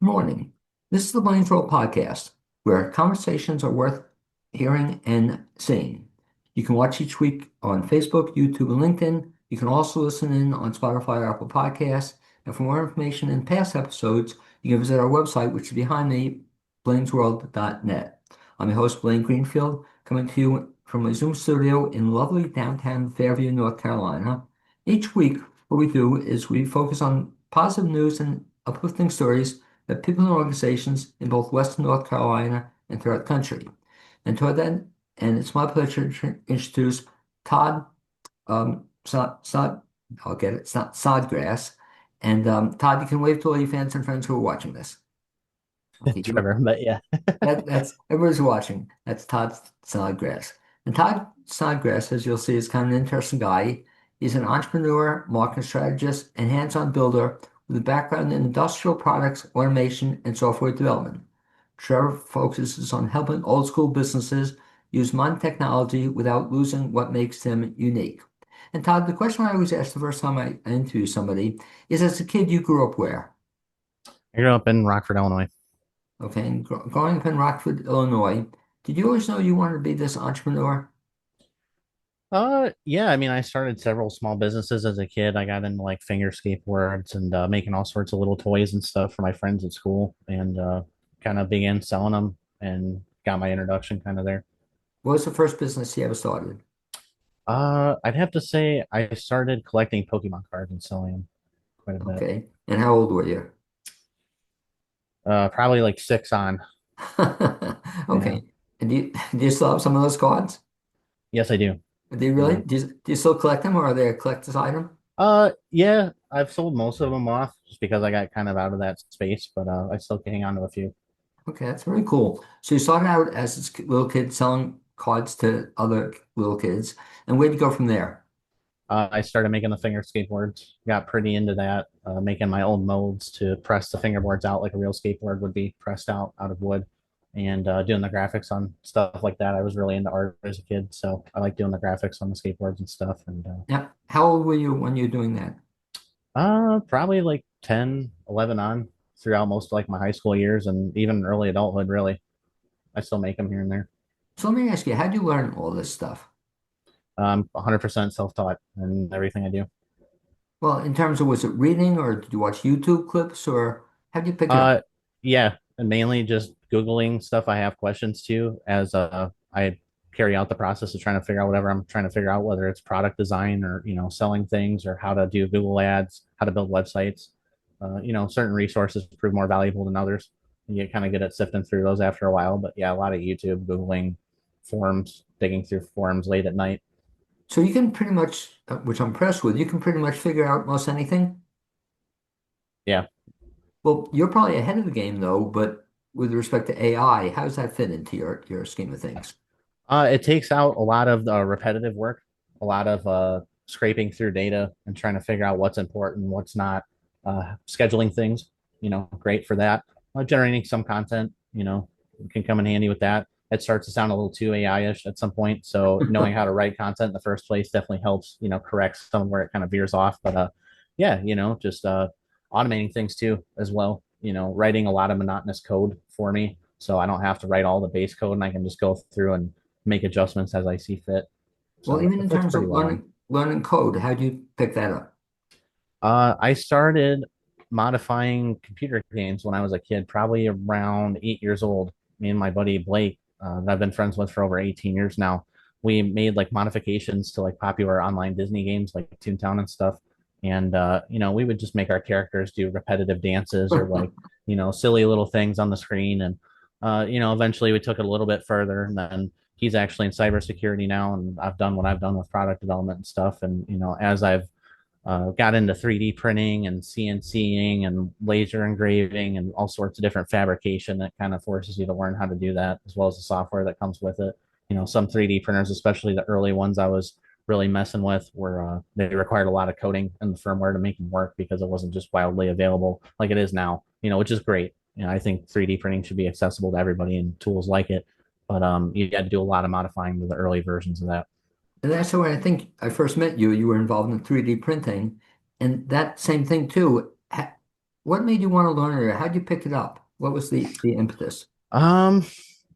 Morning. This is the Blaine's Roll podcast, where conversations are worth hearing and seeing. You can watch each week on Facebook, YouTube, and LinkedIn. You can also listen in on Spotify or Apple Podcasts. And for more information and past episodes, you can visit our website, which is behind me, blainesworld.net. I'm your host, Blaine Greenfield, coming to you from a Zoom studio in lovely downtown Fairview, North Carolina. Each week, what we do is we focus on positive news and uplifting stories that people and organizations in both Western North Carolina and throughout the country. And toward that, and it's my pleasure to introduce Todd I'll get it, Snodgrass. And Todd, you can wave to all your fans and friends who are watching this. Okay, Trevor, but yeah. that's everybody's watching. That's Todd Snodgrass. And Todd Snodgrass, as you'll see, is kind of an interesting guy. He's an entrepreneur, marketing strategist, and hands-on builder with a background in industrial products, automation, and software development. Trevor focuses on helping old school businesses use modern technology without losing what makes them unique. And Todd, the question I always ask the first time I interview somebody is, as a kid, you grew up where? I grew up in Rockford, Illinois. Okay, and growing up in Rockford, Illinois, did you always know you wanted to be this entrepreneur? Yeah, I mean, I started several small businesses as a kid. I got into like finger skateboards and making all sorts of little toys and stuff for my friends at school and kind of began selling them and got my introduction kind of there. What was the first business you ever started? I'd have to say I started collecting Pokemon cards and selling them quite a bit. Okay, and how old were you? Probably like six on. Yeah. Okay, and do you still have some of those cards? Yes, I do. Do you really? Yeah. Do you still collect them, or are they a collector's item? Yeah, I've sold most of them off just because I got kind of out of that space, but I still can hang on to a few. Okay, that's very cool. So you started out as this little kid selling cards to other little kids, and where'd you go from there? I started making the finger skateboards, got pretty into that, making my own molds to press the fingerboards out like a real skateboard would be pressed out of wood, and doing the graphics on stuff like that. I was really into art as a kid, so I like doing the graphics on the skateboards and stuff. And Yeah, how old were you when you were doing that? probably like 10, 11 on throughout most of like my high school years and even early adulthood, really. I still make them here and there. So let me ask you, how did you learn all this stuff? 100% self-taught and everything I do. Well, in terms of, was it reading, or did you watch YouTube clips, or how did you pick it up? Uh, yeah, and mainly just Googling stuff I have questions to as I carry out the process of trying to figure out whatever I'm trying to figure out, whether it's product design or, selling things or how to do Google ads, how to build websites. Certain resources prove more valuable than others. And you kind of get at sifting through those after a while. But yeah, a lot of YouTube, Googling, forums, digging through forums late at night. So you can pretty much, which I'm impressed with, you can pretty much figure out most anything. Yeah. Well, you're probably ahead of the game though, but with respect to AI, how does that fit into your scheme of things? It takes out a lot of the repetitive work, a lot of scraping through data and trying to figure out what's important, what's not. Scheduling things, great for that. Generating some content, can come in handy with that. It starts to sound a little too AI-ish at some point. So knowing how to write content in the first place definitely helps, correct some of where it kind of veers off. But yeah, just automating things too as well. Writing a lot of monotonous code for me, so I don't have to write all the base code and I can just go through and make adjustments as I see fit. Well, So even it in fits terms pretty of well in. learning code, how do you pick that up? I started modifying computer games when I was a kid, probably around 8 years old. Me and my buddy Blake, that I've been friends with for over 18 years now, we made like modifications to like popular online Disney games like Toontown and stuff. And we would just make our characters do repetitive dances or like, silly little things on the screen. And eventually we took it a little bit further. And then he's actually in cybersecurity now, and I've done what I've done with product development and stuff. And as I've got into 3D printing and CNCing and laser engraving and all sorts of different fabrication that kind of forces you to learn how to do that, as well as the software that comes with it. Some 3D printers, especially the early ones I was really messing with, were they required a lot of coding in the firmware to make them work because it wasn't just wildly available like it is now, which is great. I think 3D printing should be accessible to everybody and tools like it. But you had to do a lot of modifying to the early versions of that. And that's when I think I first met you. You were involved in 3D printing, and that same thing too. What made you want to learn it? How'd you pick it up? What was the impetus? Um,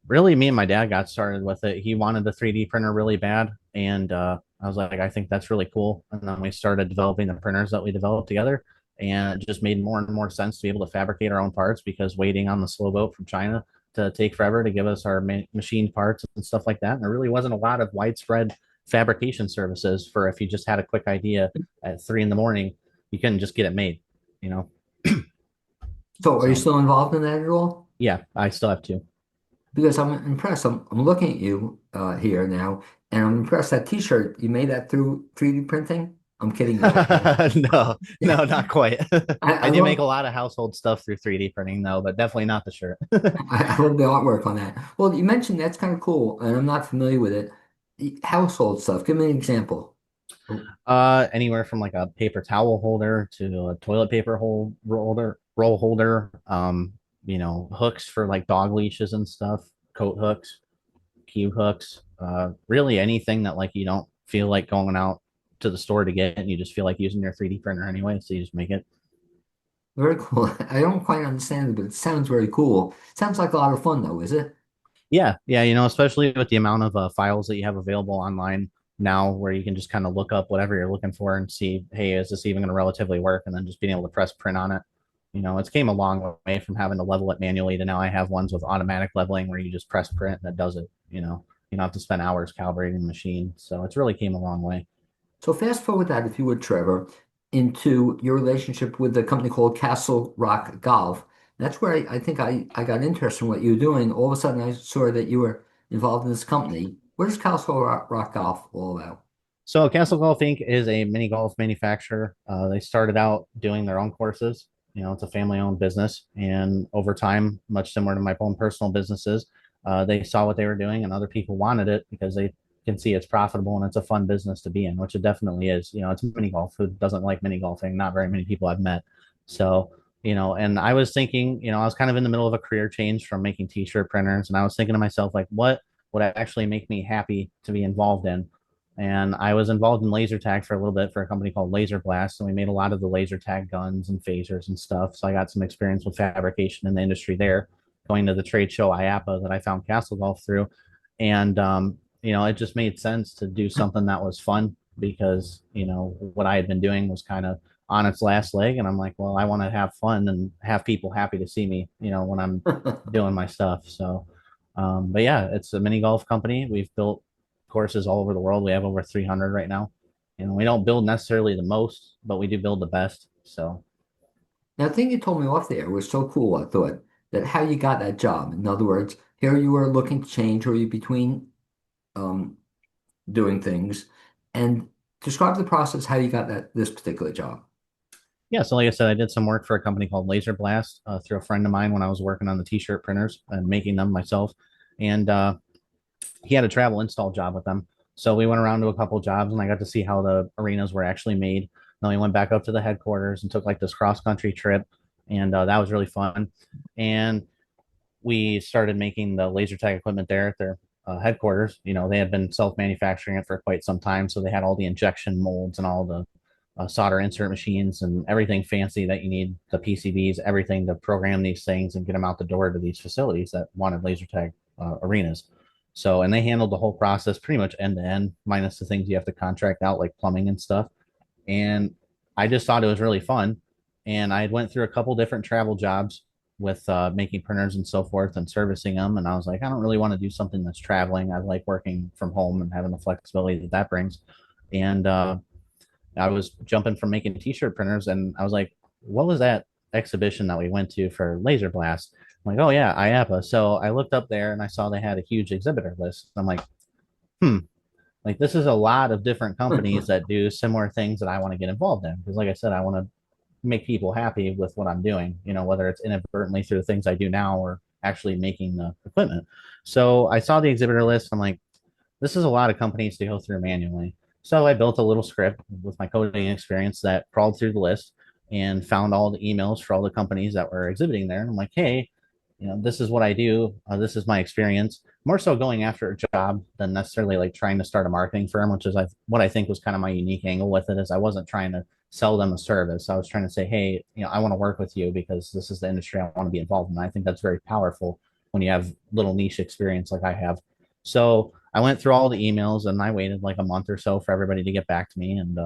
Really, me and my dad got started with it. He wanted the 3D printer really bad, and I was like, I think that's really cool. And then we started developing the printers that we developed together, and it just made more and more sense to be able to fabricate our own parts because waiting on the slow boat from China to take forever to give us our machined parts and stuff like that. And there really wasn't a lot of widespread fabrication services for if you just had a quick idea at 3 in the morning, you couldn't just get it made, you know. So are you So still involved in that at all? yeah, I still have two. Because I'm impressed. I'm looking at you here now, and I'm impressed. That T-shirt, you made that through 3D printing? I'm kidding you, of course. No, no, not quite. I I do make love a lot of household stuff through 3D printing though, but definitely not the shirt. I love the artwork on that. Well, you mentioned that's kind of cool, and I'm not familiar with it. Household stuff. Give me an example. Oh, Anywhere from like a paper towel holder to a toilet paper roll holder, hooks for like dog leashes and stuff, coat hooks, cube hooks, really anything that like you don't feel like going out to the store to get and you just feel like using your 3D printer anyway, so you just make it. very cool. I don't quite understand it, but it sounds very cool. Sounds like a lot of fun, though, is it? Yeah, yeah, especially with the amount of files that you have available online now, where you can just kind of look up whatever you're looking for and see, hey, is this even going to relatively work? And then just being able to press print on it. It's came a long way from having to level it manually to now I have ones with automatic leveling where you just press print and it does it. You don't have to spend hours calibrating the machine. So it's really came a long way. So fast forward that, if you would, Trevor, into your relationship with a company called Castle Rock Golf. That's where I think I got interested in what you were doing. All of a sudden, I saw that you were involved in this company. What is Castle Rock Golf all about? So Castle Golf Inc. is a mini golf manufacturer. They started out doing their own courses. It's a family-owned business, and over time, much similar to my own personal businesses, they saw what they were doing, and other people wanted it because they can see it's profitable and it's a fun business to be in, which it definitely is. It's mini golf. Who doesn't like mini golfing? Not very many people I've met. So, and I was thinking, I was kind of in the middle of a career change from making t-shirt printers, and I was thinking to myself, like, what would actually make me happy to be involved in? And I was involved in laser tag for a little bit for a company called Laser Blast, and we made a lot of the laser tag guns and phasers and stuff. So I got some experience with fabrication in the industry there, going to the trade show IAPA that I found Castle Golf through, and it just made sense to do something that was fun because what I had been doing was kind of on its last leg, and I'm like, well, I want to have fun and have people happy to see me, when I'm doing my stuff. So, but yeah, it's a mini golf company. We've built courses all over the world. We have over 300 right now. We don't build necessarily the most, but we do build the best. So, Now, the thing you told me off there was so cool, I thought, that how you got that job. In other words, here you were looking to change, or you between um, doing things, and describe the process how you got this particular job. yeah. So, like I said, I did some work for a company called Laser Blast through a friend of mine when I was working on the t shirt printers and making them myself. And he had a travel install job with them. So, we went around to a couple of jobs and I got to see how the arenas were actually made. Then we went back up to the headquarters and took like this cross country trip. And that was really fun. And we started making the laser tag equipment there at their headquarters. They had been self manufacturing it for quite some time, so they had all the injection molds and all the solder insert machines and everything fancy that you need, the PCBs, everything to program these things and get them out the door to these facilities that wanted laser tag arenas. So, and they handled the whole process pretty much end to end, minus the things you have to contract out, like plumbing and stuff. And I just thought it was really fun. And I went through a couple different travel jobs with making printers and so forth and servicing them. And I was like, I don't really want to do something that's traveling. I like working from home and having the flexibility that brings. And I was jumping from making t-shirt printers, and I was like, what was that exhibition that we went to for Laser Blast? I'm like, oh yeah, IAPA. So I looked up there and I saw they had a huge exhibitor list. I'm like, hmm, like this is a lot of different companies that do similar things that I want to get involved in. Because like I said, I want to make people happy with what I'm doing, whether it's inadvertently through the things I do now or actually making the equipment. So I saw the exhibitor list. I'm like, this is a lot of companies to go through manually. So I built a little script with my coding experience that crawled through the list and found all the emails for all the companies that were exhibiting there. And I'm like, hey, this is what I do. This is my experience. More so going after a job than necessarily like trying to start a marketing firm, which is what I think was kind of my unique angle with it. Is I wasn't trying to sell them a service. I was trying to say, hey, I want to work with you because this is the industry I want to be involved in. I think that's very powerful when you have little niche experience like I have. So I went through all the emails and I waited like a month or so for everybody to get back to me. And,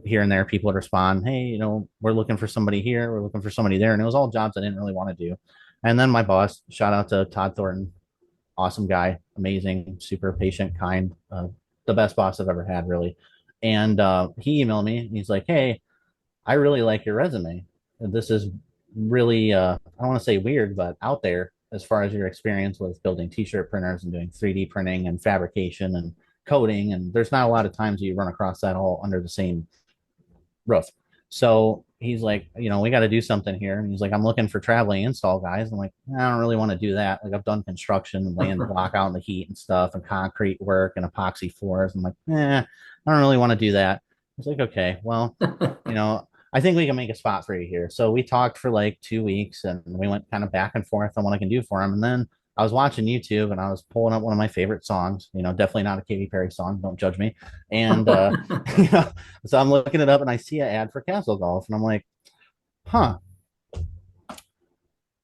here and there, people would respond, hey, we're looking for somebody here, we're looking for somebody there. And it was all jobs I didn't really want to do. And then my boss, shout out to Todd Thornton, awesome guy, amazing, super patient, kind, the best boss I've ever had, really. And he emailed me and he's like, hey, I really like your resume. This is really, I don't want to say weird, but out there as far as your experience with building t-shirt printers and doing 3D printing and fabrication and coding. And there's not a lot of times you run across that all under the same roof. So he's like, we got to do something here. And he's like, I'm looking for traveling install guys. I'm like, I don't really want to do that. Like, I've done construction and laying the block out in the heat and stuff and concrete work and epoxy floors. I'm like, I don't really want to do that. He's like, okay, well, I think we can make a spot for you here. So we talked for like 2 weeks and we went kind of back and forth on what I can do for him. And then I was watching YouTube and I was pulling up one of my favorite songs, definitely not a Katy Perry song. Don't judge me. And, you know, so I'm looking it up and I see an ad for Castle Golf and I'm like, huh,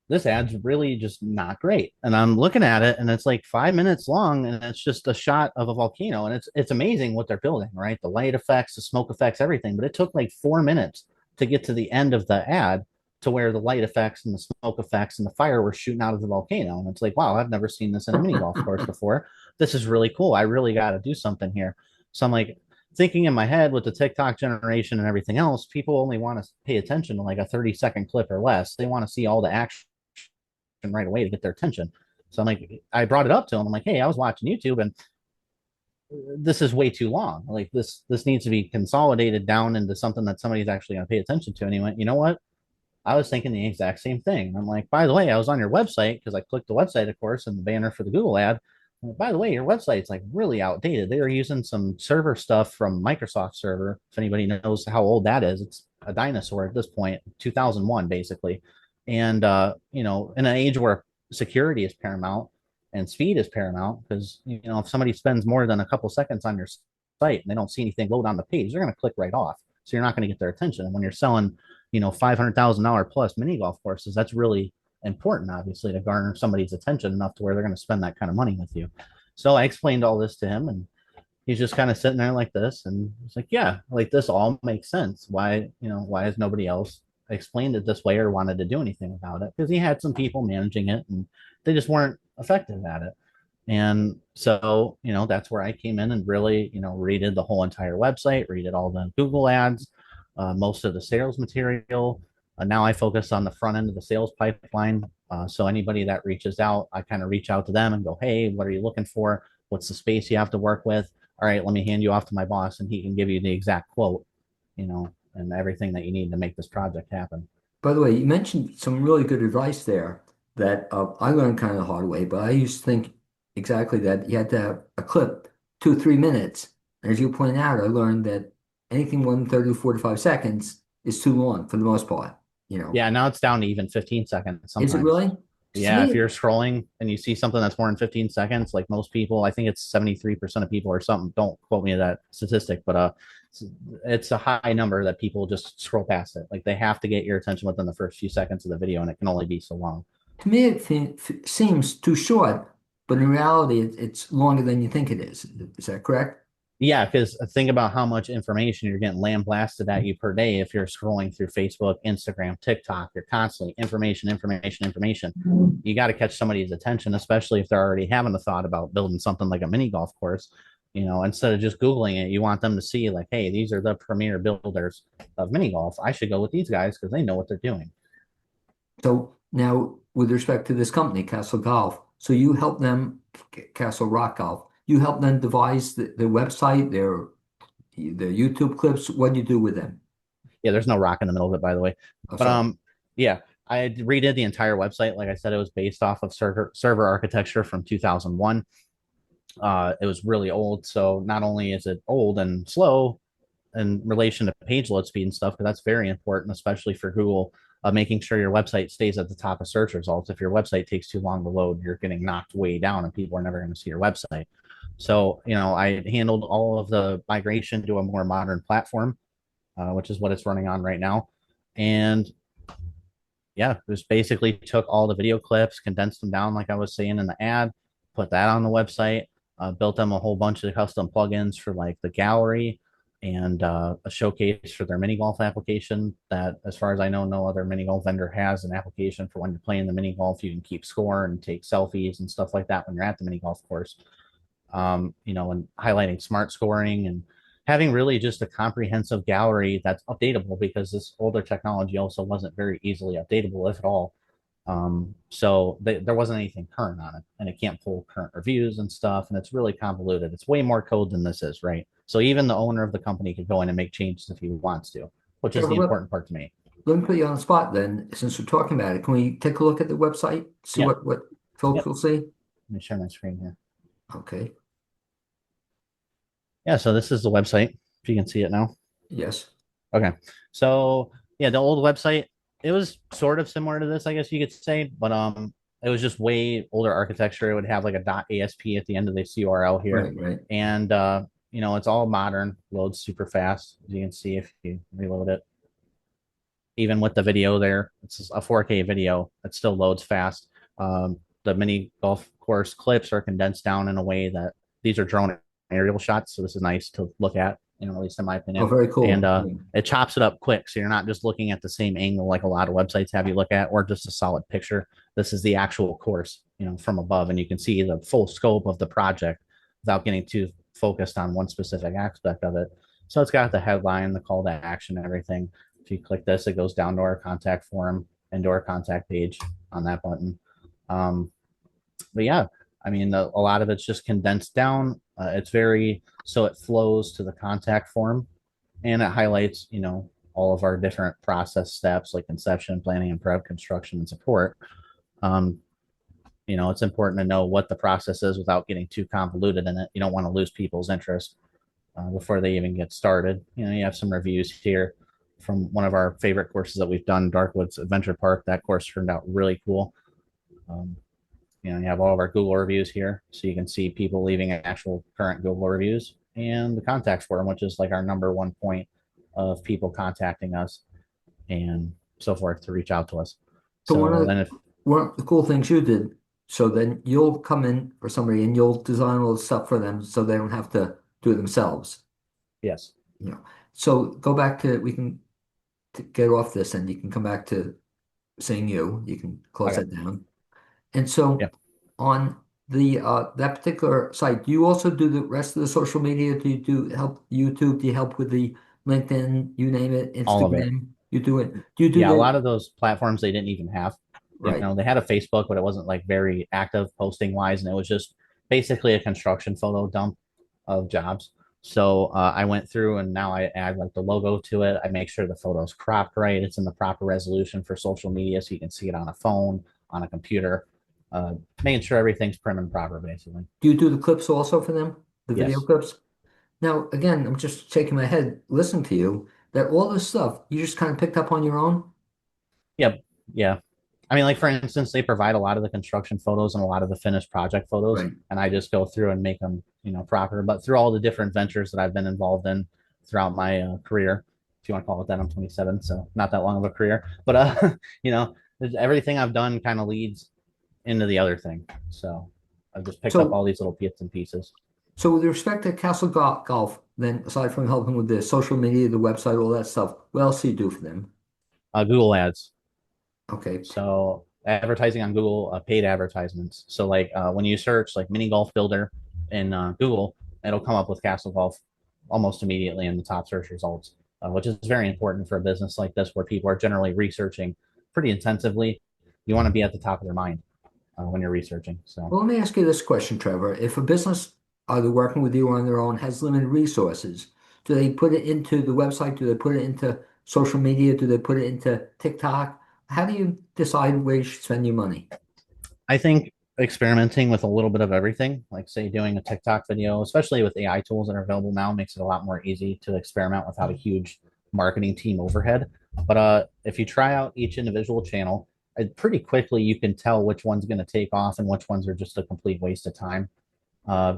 this ad's really just not great. And I'm looking at it and it's like 5 minutes long and it's just a shot of a volcano. And it's amazing what they're building, right? The light effects, the smoke effects, everything. But it took like 4 minutes to get to the end of the ad to where the light effects and the smoke effects and the fire were shooting out of the volcano. And it's like, wow, I've never seen this in a mini golf course before. This is really cool. I really got to do something here. So I'm like, thinking in my head with the TikTok generation and everything else, people only want to pay attention to like a 30-second clip or less. They want to see all the action right away to get their attention. So I'm like, I brought it up to him. I'm like, hey, I was watching YouTube and this is way too long. Like this needs to be consolidated down into something that somebody's actually going to pay attention to. And he went, you know what? I was thinking the exact same thing. And I'm like, by the way, I was on your website because I clicked the website, of course, and the banner for the Google ad. Like, by the way, your website's like really outdated. They were using some server stuff from Microsoft Server. If anybody knows how old that is, it's a dinosaur at this point, 2001 basically. And in an age where security is paramount and speed is paramount, because if somebody spends more than a couple seconds on your site and they don't see anything load on the page, they're going to click right off. So you're not going to get their attention. And when you're selling $500,000 plus mini golf courses, that's really important, obviously, to garner somebody's attention enough to where they're going to spend that kind of money with you. So I explained all this to him, and he's just kind of sitting there like this, and he's like, "Yeah, like this all makes sense. Why has nobody else explained it this way or wanted to do anything about it?" Because he had some people managing it, and they just weren't effective at it. And so, that's where I came in and really, redid the whole entire website, redid all the Google ads, most of the sales material. Now I focus on the front end of the sales pipeline. So anybody that reaches out, I kind of reach out to them and go, hey, what are you looking for? What's the space you have to work with? All right, let me hand you off to my boss and he can give you the exact quote, and everything that you need to make this project happen. By the way, you mentioned some really good advice there that I learned kind of the hard way, but I used to think exactly that you had to have a clip 2 or 3 minutes. And as you pointed out, I learned that anything more than 30 to 45 seconds is too long for the most part, you know. Yeah, now it's down to even 15 seconds Is it sometimes. really? To Yeah, if me, you're scrolling and you see something that's more than 15 seconds, like most people, I think it's 73% of people or something. Don't quote me that statistic, but it's a high number that people just scroll past it. Like they have to get your attention within the first few seconds of the video, and it can only be so long. to me, seems too short, but in reality, it's longer than you think it is. Is that correct? Yeah, because think about how much information you're getting lambasted at you per day if you're scrolling through Facebook, Instagram, TikTok. You're constantly information, information, information. You got to catch somebody's attention, especially if they're already having a thought about building something like a mini golf course. Instead of just Googling it, you want them to see, like, hey, these are the premier builders of mini golf. I should go with these guys because they know what they're doing. So now, with respect to this company, Castle Golf, so you help them, Castle Rock Golf, you help them devise their website, their YouTube clips. What do you do with them? Yeah, there's no rock in the middle of it, by the way. Oh, But sorry. yeah, I redid the entire website. Like I said, it was based off of server architecture from 2001. It was really old, so not only is it old and slow in relation to page load speed and stuff, because that's very important, especially for Google, making sure your website stays at the top of search results. If your website takes too long to load, you're getting knocked way down, and people are never going to see your website. So, I handled all of the migration to a more modern platform. which is what it's running on right now. And yeah, just basically took all the video clips, condensed them down, like I was saying in the ad, put that on the website, built them a whole bunch of custom plugins for like the gallery and a showcase for their mini golf application. That, as far as I know, no other mini golf vendor has an application for when you're playing the mini golf. You can keep score and take selfies and stuff like that when you're at the mini golf course. And highlighting smart scoring and having really just a comprehensive gallery that's updatable because this older technology also wasn't very easily updatable, if at all. There wasn't anything current on it, and it can't pull current reviews and stuff, and it's really convoluted. It's way more code than this is, right? So even the owner of the company could go in and make changes if he wants to, which is Trevor, the important part to me. let me put you on the spot then, since we're talking about it. Can we take a look at the website, see Yeah, what folks yep. will see? Let me share my screen here. Okay. Yeah, so this is the website. If you can see it now. Yes. Okay. So yeah, the old website, it was sort of similar to this, I guess you could say, but it was just way older architecture. It would have like a .asp at the end of this URL here. Right, right. And it's all modern, loads super fast, as you can see if you reload it. Even with the video there, it's a 4K video, it still loads fast. The mini golf course clips are condensed down in a way that these are drone aerial shots, so this is nice to look at, at least in my Oh, opinion. very And cool. it chops it up quick, so you're not just looking at the same angle like a lot of websites have you look at, or just a solid picture. This is the actual course, from above, and you can see the full scope of the project without getting too focused on one specific aspect of it. So it's got the headline, the call to action, everything. If you click this, it goes down to our contact form and to our contact page on that button. But yeah, I mean, a lot of it's just condensed down. It's very, so it flows to the contact form, and it highlights, all of our different process steps like conception, planning, and prep, construction, and support. Um, it's important to know what the process is without getting too convoluted in it. You don't want to lose people's interest before they even get started. You have some reviews here from one of our favorite courses that we've done, Darkwoods Adventure Park. That course turned out really cool. Um, you have all of our Google reviews here, so you can see people leaving actual current Google reviews, and the contact form, which is like our number one point of people contacting us and so forth to reach out to us. So So then if one of the cool things you did, so then you'll come in for somebody and you'll design all the stuff for them so they don't have to do it themselves. yes, You know. So go back to we can get off this and you can come back to seeing you. You can close okay, that down. And so yeah, on the that particular site, do you also do the rest of the social media? Do you do help YouTube? Do you help with the LinkedIn, you name it, all of it. Instagram? You do it. Do you do Yeah, a lot the of those platforms they didn't even have. right? They had a Facebook, but it wasn't like very active posting wise, and it was just basically a construction photo dump of jobs. So I went through and now I add like the logo to it. I make sure the photo's cropped right. It's in the proper resolution for social media, so you can see it on a phone, on a computer, uh, making sure everything's prim and proper, basically. Do you do the clips also for them? The video Yes. clips? Now, again, I'm just shaking my head listening to you that all this stuff you just kind of picked up on your own. Yep. Yeah. I mean, like for instance, they provide a lot of the construction photos and a lot of the finished project photos, Right. and I just go through and make them, proper. But through all the different ventures that I've been involved in throughout my career, if you want to call it that, I'm 27, so not that long of a career. But you know, everything I've done kind of leads into the other thing. So I've just picked up So, all these little bits and pieces. so with respect to Castle Golf, then aside from helping with the social media, the website, all that stuff, what else do you do for them? Google Ads. Okay. So advertising on Google, paid advertisements. So like when you search like mini golf builder in Google, it'll come up with Castle Golf almost immediately in the top search results, which is very important for a business like this where people are generally researching pretty intensively. You want to be at the top of their mind when you're researching. So Well, let me ask you this question, Trevor. If a business, either working with you or on their own, has limited resources, do they put it into the website? Do they put it into social media? Do they put it into TikTok? How do you decide where you should spend your money? I think experimenting with a little bit of everything, like say doing a TikTok video, especially with AI tools that are available now, makes it a lot more easy to experiment without a huge marketing team overhead. But if you try out each individual channel, pretty quickly you can tell which one's going to take off and which ones are just a complete waste of time.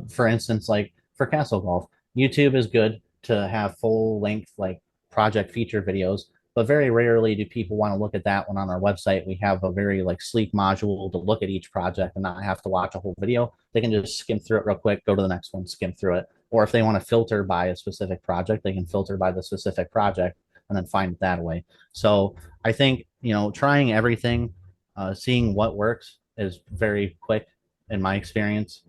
For instance, like for Castle Golf, YouTube is good to have full length like project feature videos, but very rarely do people want to look at that one on our website. We have a very like sleek module to look at each project and not have to watch a whole video. They can just skim through it real quick, go to the next one, skim through it. Or if they want to filter by a specific project, they can filter by the specific project and then find it that way. So I think, trying everything, seeing what works is very quick in my experience.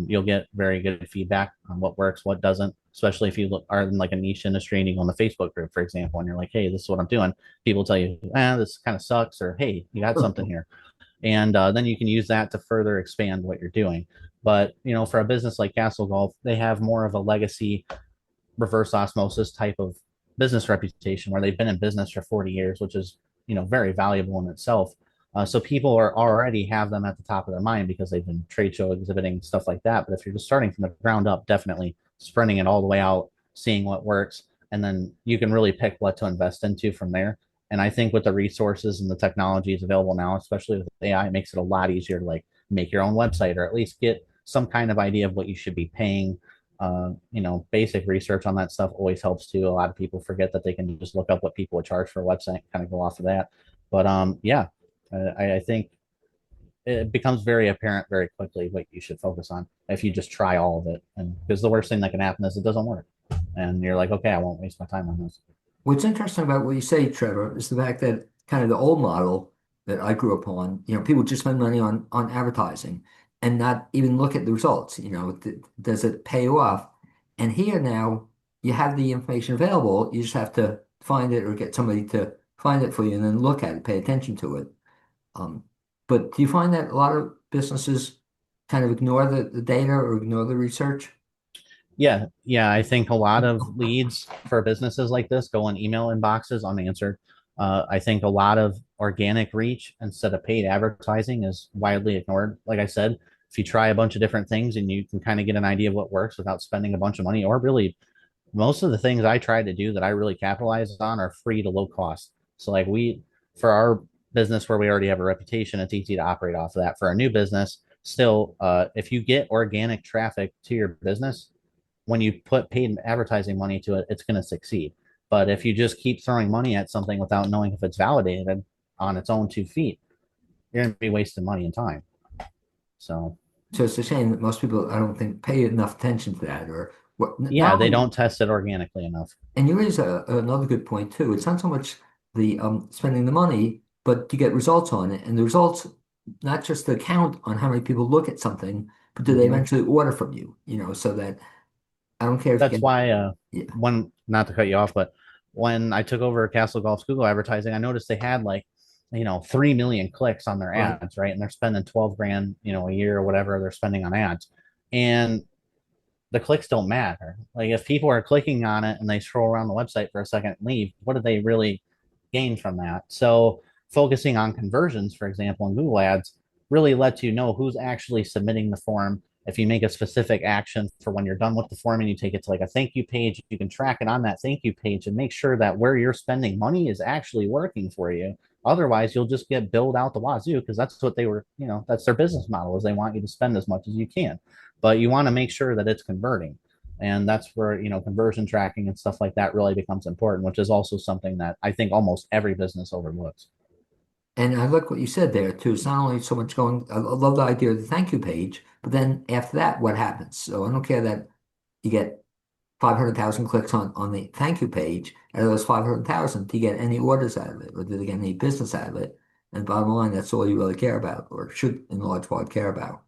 You'll get very good feedback on what works, what doesn't, especially if you are in like a niche industry and you go on the Facebook group, for example, and you're like, hey, this is what I'm doing. People tell you, this kind of sucks, or hey, you got something here. And then you can use that to further expand what you're doing. But, for a business like Castle Golf, they have more of a legacy reverse osmosis type of business reputation where they've been in business for 40 years, which is, very valuable in itself. So people are already have them at the top of their mind because they've been trade show exhibiting stuff like that. But if you're just starting from the ground up, definitely spreading it all the way out, seeing what works, and then you can really pick what to invest into from there. And I think with the resources and the technologies available now, especially with AI, it makes it a lot easier to like make your own website or at least get some kind of idea of what you should be paying. Basic research on that stuff always helps too. A lot of people forget that they can just look up what people would charge for a website and kind of go off of that. But yeah, I think it becomes very apparent very quickly what you should focus on if you just try all of it. And because the worst thing that can happen is it doesn't work, and you're like, okay, I won't waste my time on this. What's interesting about what you say, Trevor, is the fact that kind of the old model that I grew up on, people just spend money on advertising and not even look at the results. Does it pay off? And here now, you have the information available. You just have to find it or get somebody to find it for you and then look at it, pay attention to it. Um, but do you find that a lot of businesses kind of ignore the data or ignore the research? Yeah. I think a lot of leads for businesses like this go in email inboxes unanswered. I think a lot of organic reach instead of paid advertising is widely ignored. Like I said, if you try a bunch of different things and you can kind of get an idea of what works without spending a bunch of money, or really most of the things I try to do that I really capitalize on are free to low cost. So like for our business where we already have a reputation, it's easy to operate off of that. For a new business, still, if you get organic traffic to your business, when you put paid advertising money to it, it's going to succeed. But if you just keep throwing money at something without knowing if it's validated on its own 2 feet, you're going to be wasting money and time. So, So it's a shame that most people, I don't think, pay enough attention to that or what. yeah, Not they only, don't test it organically enough. and you raise another good point too. It's not so much the spending the money, but to get results on it, and the results not just the count on how many people look at something, but do they Mm-hmm. eventually order from you? So that I don't care if you That's get, why yeah, one not to cut you off, but when I took over Castle Golf's Google advertising, I noticed they had like 3 million clicks on their right. ads, right? And they're spending 12 grand, a year or whatever they're spending on ads. And the clicks don't matter. Like if people are clicking on it and they scroll around the website for a second and leave, what do they really gain from that? So focusing on conversions, for example, in Google Ads really lets you know who's actually submitting the form. If you make a specific action for when you're done with the form and you take it to like a thank you page, you can track it on that thank you page and make sure that where you're spending money is actually working for you. Otherwise, you'll just get billed out the wazoo because that's what they were, that's their business model is they want you to spend as much as you can. But you want to make sure that it's converting. And that's where, conversion tracking and stuff like that really becomes important, which is also something that I think almost every business overlooks. And I like what you said there too. It's not only so much going, I love the idea of the thank you page, but then after that, what happens? So I don't care that you get 500,000 clicks on the thank you page. Out of those 500,000, do you get any orders out of it or do they get any business out of it? And bottom line, that's all you really care about or should in large part care about.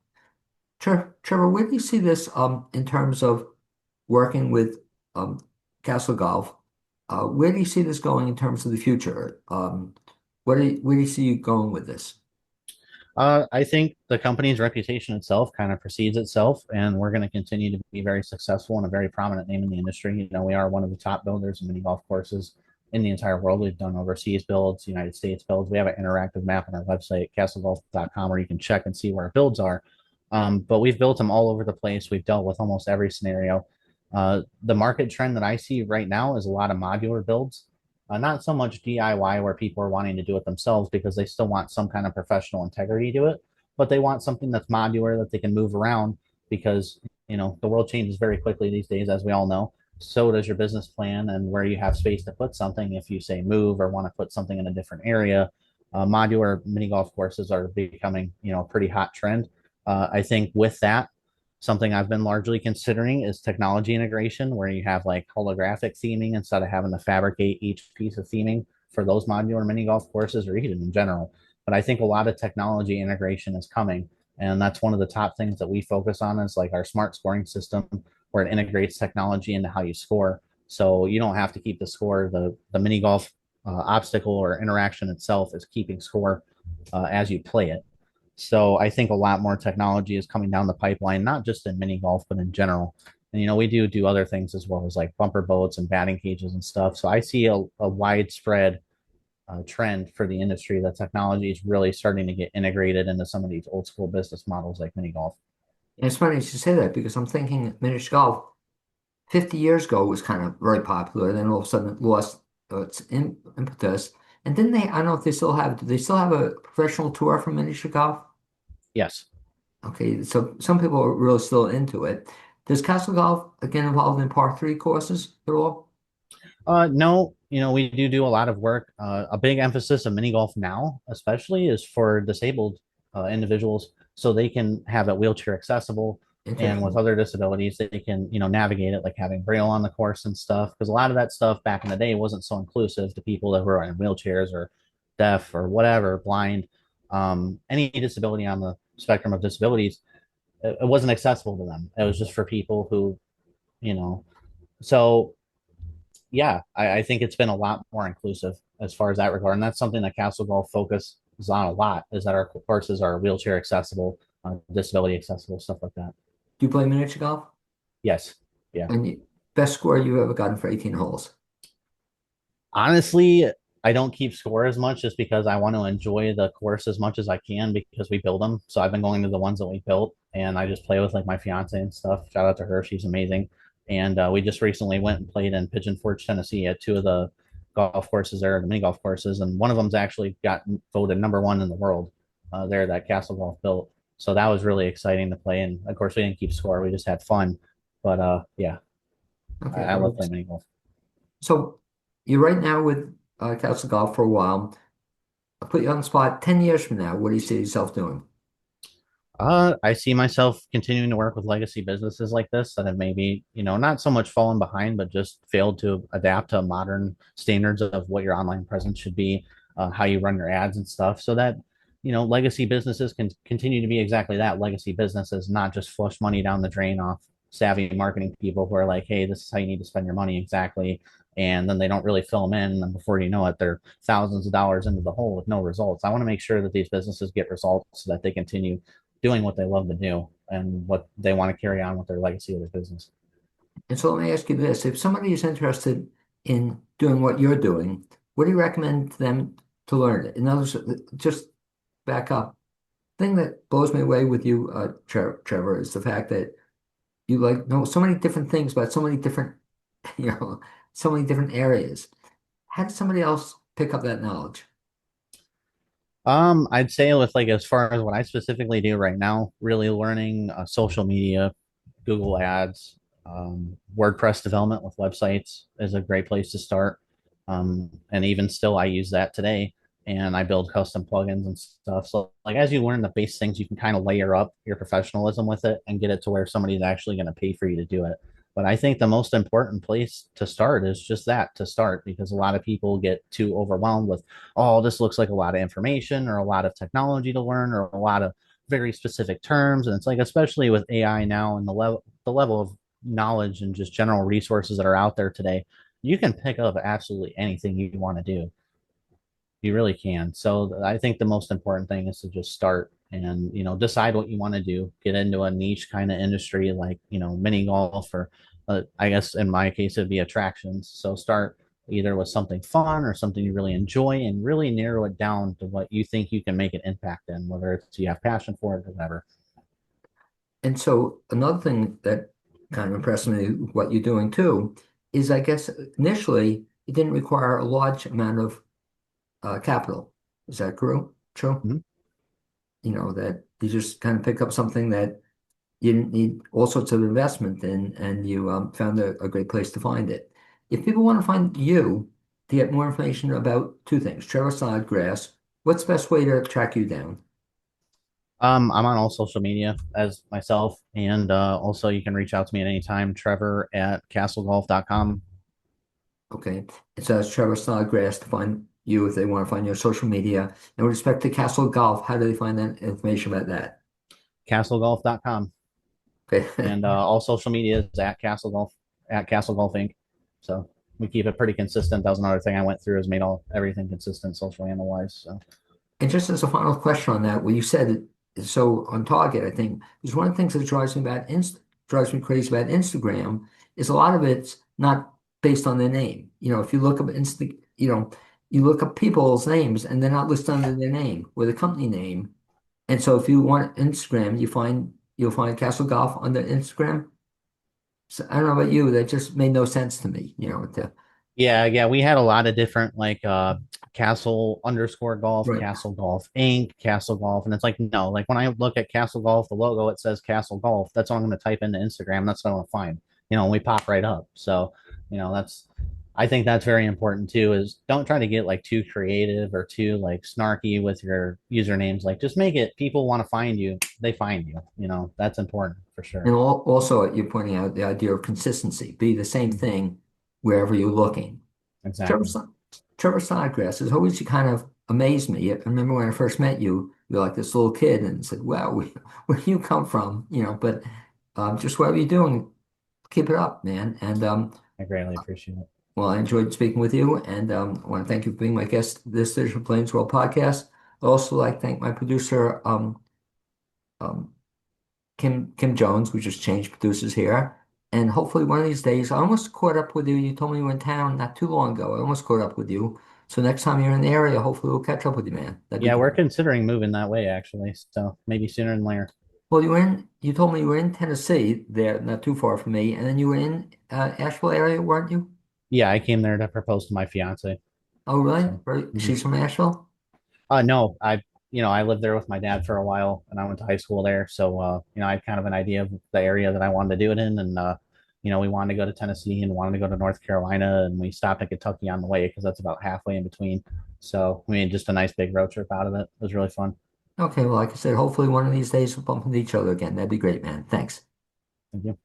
Trevor, where do you see this in terms of working with um, Castle Golf? Where do you see this going in terms of the future? Where do you see you going with this? I think the company's reputation itself kind of precedes itself, and we're going to continue to be very successful and a very prominent name in the industry. We are one of the top builders of mini golf courses in the entire world. We've done overseas builds, United States builds. We have an interactive map on our website, castlegolf.com, where you can check and see where our builds are. But we've built them all over the place. We've dealt with almost every scenario. The market trend that I see right now is a lot of modular builds. Not so much DIY where people are wanting to do it themselves because they still want some kind of professional integrity to it, but they want something that's modular that they can move around because the world changes very quickly these days, as we all know. so does your business plan and where you have space to put something. If you say move or want to put something in a different area, modular mini golf courses are becoming, a pretty hot trend. I think with that, something I've been largely considering is technology integration, where you have like holographic theming instead of having to fabricate each piece of theming for those modular mini golf courses or even in general. But I think a lot of technology integration is coming. And that's one of the top things that we focus on is like our smart scoring system, where it integrates technology into how you score. So you don't have to keep the score. The mini golf obstacle or interaction itself is keeping score as you play it. So I think a lot more technology is coming down the pipeline, not just in mini golf, but in general. And we do other things as well as like bumper boats and batting cages and stuff. So I see a widespread trend for the industry that technology is really starting to get integrated into some of these old school business models like mini golf. And it's funny you should say that because I'm thinking miniature golf 50 years ago was kind of very popular. Then all of a sudden it lost its impetus. And then I don't know if they still have, do they still have a professional tour for miniature golf? Yes. Okay, so some people are really still into it. Does Castle Golf again involved in par three courses at all? No, we do a lot of work. A big emphasis of mini golf now, especially, is for disabled individuals, so they can have it wheelchair accessible, and with Interesting. other disabilities, they can navigate it, like having braille on the course and stuff. Because a lot of that stuff back in the day wasn't so inclusive to people that were in wheelchairs or deaf or whatever, blind, any disability on the spectrum of disabilities. It wasn't accessible to them. It was just for people who, you know. So yeah, I think it's been a lot more inclusive as far as that regard. And that's something that Castle Golf focuses on a lot, is that our courses are wheelchair accessible, disability accessible, stuff like that. Do you play miniature golf? Yes. Yeah. And best score you've ever gotten for 18 holes? Honestly, I don't keep score as much just because I want to enjoy the course as much as I can because we build them. So I've been going to the ones that we built and I just play with like my fiance and stuff. Shout out to her. She's amazing. And we just recently went and played in Pigeon Forge, Tennessee at two of the golf courses there, the mini golf courses. And one of them's actually got voted number 1 in the world there that Castle Golf built. So that was really exciting to play. And of course, we didn't keep score. We just had fun. But yeah, Okay, I all love right. playing mini golf. So you're right now with Castle Golf for a while. I'll put you on the spot. 10 years from now, what do you see yourself doing? I see myself continuing to work with legacy businesses like this that have maybe, not so much fallen behind, but just failed to adapt to modern standards of what your online presence should be, how you run your ads and stuff, so that, legacy businesses can continue to be exactly that, legacy businesses, not just flush money down the drain off savvy marketing people who are like, hey, this is how you need to spend your money exactly. And then they don't really fill them in. And then before you know it, they're thousands of dollars into the hole with no results. I want to make sure that these businesses get results so that they continue doing what they love to do and what they want to carry on with their legacy of their business. And so let me ask you this. If somebody is interested in doing what you're doing, what do you recommend them to learn? In other words, just back up. Thing that blows me away with you, Trevor, is the fact that you like know so many different things about so many different, you know, so many different areas. How does somebody else pick up that knowledge? I'd say with like as far as what I specifically do right now, really learning social media, Google Ads, WordPress development with websites is a great place to start. And even still, I use that today, and I build custom plugins and stuff. So, like as you learn the base things, you can kind of layer up your professionalism with it and get it to where somebody's actually going to pay for you to do it. But I think the most important place to start is just that, to start, because a lot of people get too overwhelmed with, oh, this looks like a lot of information or a lot of technology to learn or a lot of very specific terms. And it's like, especially with AI now and the level of knowledge and just general resources that are out there today, you can pick up absolutely anything you want to do. You really can. So I think the most important thing is to just start and decide what you want to do. Get into a niche kind of industry like mini golf or I guess in my case it'd be attractions. So start either with something fun or something you really enjoy and really narrow it down to what you think you can make an impact in, whether it's you have passion for it or whatever. And so another thing that kind of impressed me, what you're doing too, is I guess initially it didn't require a large amount of capital. Is that true? True. Mhm. You know, that you just kind of pick up something that you didn't need all sorts of investment and you found a great place to find it. If people want to find you to get more information about two things, Trevor Snodgrass, what's the best way to track you down? I'm on all social media as myself, and also you can reach out to me at any time, Trevor at castlegolf.com. Okay. It says Trevor Snodgrass to find you if they want to find your social media. And with respect to Castle Golf, how do they find that information about that? Castlegolf.com. Okay. And all social media is at Castle Golf, at Castle Golf Inc. So we keep it pretty consistent. That was another thing I went through is made all everything consistent socially and otherwise. So And just as a final question on that, well, you said it's so on target, I think, is one of the things that drives me crazy about Instagram is a lot of it's not based on their name. If you look up you look up people's names and they're not listed under their name or the company name. And so if you want Instagram, you'll find Castle Golf under Instagram. So I don't know about you, that just made no sense to me, yeah, we had a lot of different like Castle underscore golf, right. Castle Golf Inc., Castle Golf, and it's like no, like when I look at Castle Golf, the logo it says Castle Golf. That's all I'm going to type into Instagram. That's what I want to find. And we pop right up. So that's I think that's very important too. Is don't try to get like too creative or too like snarky with your usernames. Like just make it people want to find you, they find you. That's important for And sure. also, you're pointing out the idea of consistency. Be the same thing wherever you're looking. Trevor, Exactly. Sno- Trevor Snodgrass has always kind of amazed me. I remember when I first met you, you're like this little kid and said, "Wow, where do you come from?" But just whatever you're doing, keep it up, man. And I greatly appreciate it. well, I enjoyed speaking with you, and I want to thank you for being my guest this Digital Plains World podcast. I'd also like to thank my producer, um, Kim Jones. We just changed producers here. And hopefully one of these days, I almost caught up with you. You told me you were in town not too long ago. I almost caught up with you. So next time you're in the area, hopefully we'll catch up with you, man. That'd be Yeah, we're great. considering moving that way actually. So maybe sooner than later. Well, you told me you were in Tennessee there, not too far from me. And then you were in Asheville area, weren't you? Yeah, I came there to propose to my fiance. Oh, really? So, She's from Asheville? no, I lived there with my dad for a while, and I went to high school there. So, I had kind of an idea of the area that I wanted to do it in, and we wanted to go to Tennessee and wanted to go to North Carolina, and we stopped at Kentucky on the way because that's about halfway in between. So, we made just a nice big road trip out of it. It was really fun. Okay, well, like I said, hopefully one of these days we'll bump into each other again. That'd be great, man. Thanks. Thank you.